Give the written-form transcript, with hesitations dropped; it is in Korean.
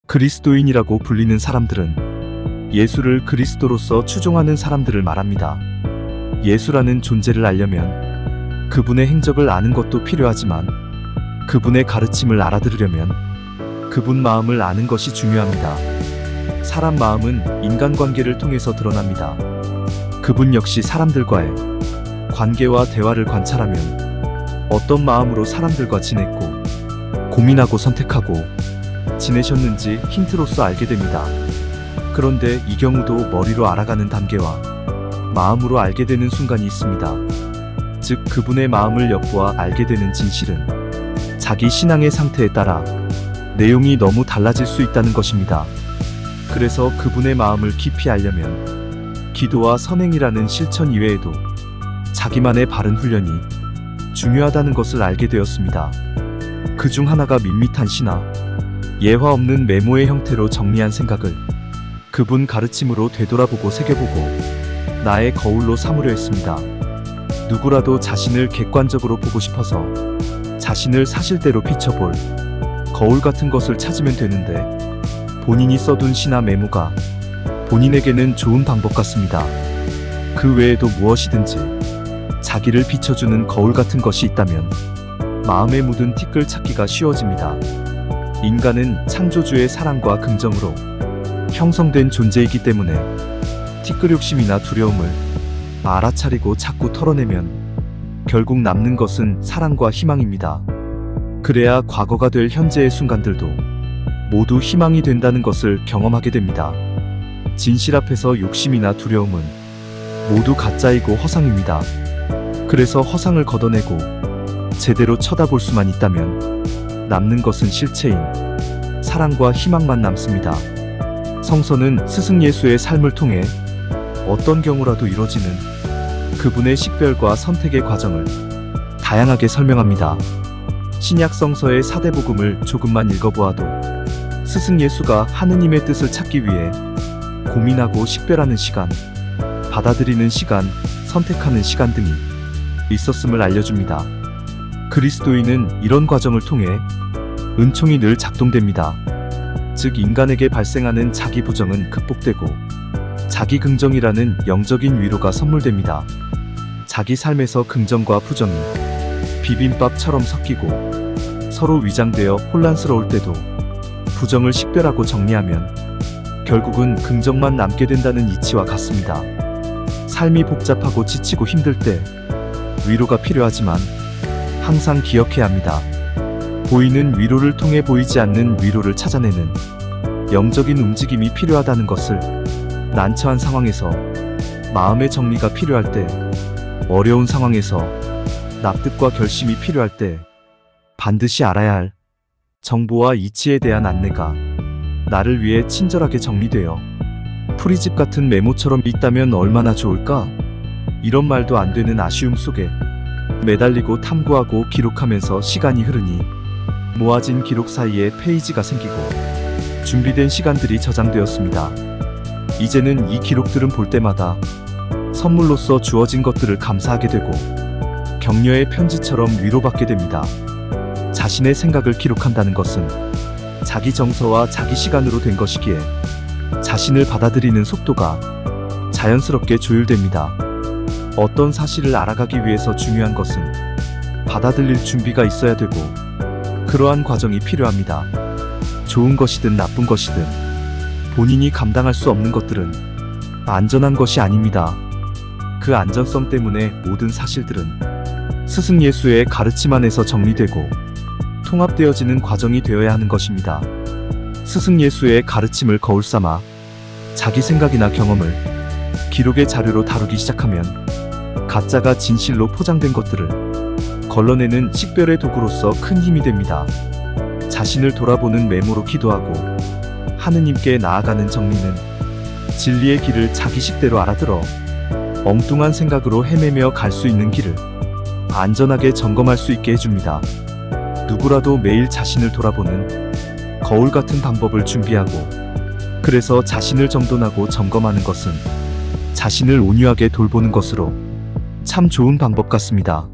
그리스도인이라고 불리는 사람들은 예수를 그리스도로서 추종하는 사람들을 말합니다. 예수라는 존재를 알려면 그분의 행적을 아는 것도 필요하지만 그분의 가르침을 알아들으려면 그분 마음을 아는 것이 중요합니다. 사람 마음은 인간관계를 통해서 드러납니다. 그분 역시 사람들과의 관계와 대화를 관찰하면 어떤 마음으로 사람들과 지냈고 고민하고 선택하고 지내셨는지 힌트로서 알게 됩니다. 그런데 이 경우도 머리로 알아가는 단계와 마음으로 알게 되는 순간이 있습니다. 즉 그분의 마음을 엿보아 알게 되는 진실은 자기 신앙의 상태에 따라 내용이 너무 달라질 수 있다는 것입니다. 그래서 그분의 마음을 깊이 알려면 기도와 선행이라는 실천 이외에도 자기만의 바른 훈련이 중요하다는 것을 알게 되었습니다. 그 중 하나가 밋밋한 시나 예화 없는 메모의 형태로 정리한 생각을 그분 가르침으로 되돌아보고 새겨보고 나의 거울로 삼으려 했습니다. 누구라도 자신을 객관적으로 보고 싶어서 자신을 사실대로 비춰볼 거울 같은 것을 찾으면 되는데 본인이 써둔 시나 메모가 본인에게는 좋은 방법 같습니다. 그 외에도 무엇이든지 자기를 비춰주는 거울 같은 것이 있다면 마음에 묻은 티끌 찾기가 쉬워집니다. 인간은 창조주의 사랑과 긍정으로 형성된 존재이기 때문에 티끌 욕심이나 두려움을 알아차리고 자꾸 털어내면 결국 남는 것은 사랑과 희망입니다. 그래야 과거가 될 현재의 순간들도 모두 희망이 된다는 것을 경험하게 됩니다. 진실 앞에서 욕심이나 두려움은 모두 가짜이고 허상입니다. 그래서 허상을 걷어내고 제대로 쳐다볼 수만 있다면 남는 것은 실체인 사랑과 희망만 남습니다. 성서는 스승 예수의 삶을 통해 어떤 경우라도 이루어지는 그분의 식별과 선택의 과정을 다양하게 설명합니다. 신약 성서의 사대복음을 조금만 읽어보아도 스승 예수가 하느님의 뜻을 찾기 위해 고민하고 식별하는 시간, 받아들이는 시간, 선택하는 시간 등이 있었음을 알려줍니다. 그리스도인은 이런 과정을 통해 은총이 늘 작동됩니다. 즉 인간에게 발생하는 자기 부정은 극복되고 자기 긍정이라는 영적인 위로가 선물됩니다. 자기 삶에서 긍정과 부정이 비빔밥처럼 섞이고 서로 위장되어 혼란스러울 때도 부정을 식별하고 정리하면 결국은 긍정만 남게 된다는 이치와 같습니다. 삶이 복잡하고 지치고 힘들 때 위로가 필요하지만 항상 기억해야 합니다. 보이는 위로를 통해 보이지 않는 위로를 찾아내는 영적인 움직임이 필요하다는 것을 난처한 상황에서 마음의 정리가 필요할 때, 어려운 상황에서 납득과 결심이 필요할 때 반드시 알아야 할 정보와 이치에 대한 안내가 나를 위해 친절하게 정리되어 풀이집 같은 메모처럼 있다면 얼마나 좋을까? 이런 말도 안 되는 아쉬움 속에 매달리고 탐구하고 기록하면서 시간이 흐르니 모아진 기록 사이에 페이지가 생기고 준비된 시간들이 저장되었습니다. 이제는 이 기록들은 볼 때마다 선물로서 주어진 것들을 감사하게 되고 격려의 편지처럼 위로받게 됩니다. 자신의 생각을 기록한다는 것은 자기 정서와 자기 시간으로 된 것이기에 자신을 받아들이는 속도가 자연스럽게 조율됩니다. 어떤 사실을 알아가기 위해서 중요한 것은 받아들일 준비가 있어야 되고 그러한 과정이 필요합니다. 좋은 것이든 나쁜 것이든 본인이 감당할 수 없는 것들은 안전한 것이 아닙니다. 그 안전성 때문에 모든 사실들은 스승 예수의 가르침 안에서 정리되고 통합되어지는 과정이 되어야 하는 것입니다. 스승 예수의 가르침을 거울 삼아 자기 생각이나 경험을 기록의 자료로 다루기 시작하면 가짜가 진실로 포장된 것들을 걸러내는 식별의 도구로서 큰 힘이 됩니다. 자신을 돌아보는 메모로 기도하고 하느님께 나아가는 정리는 진리의 길을 자기식대로 알아들어 엉뚱한 생각으로 헤매며 갈 수 있는 길을 안전하게 점검할 수 있게 해줍니다. 누구라도 매일 자신을 돌아보는 거울 같은 방법을 준비하고 그래서 자신을 정돈하고 점검하는 것은 자신을 온유하게 돌보는 것으로 참 좋은 방법 같습니다.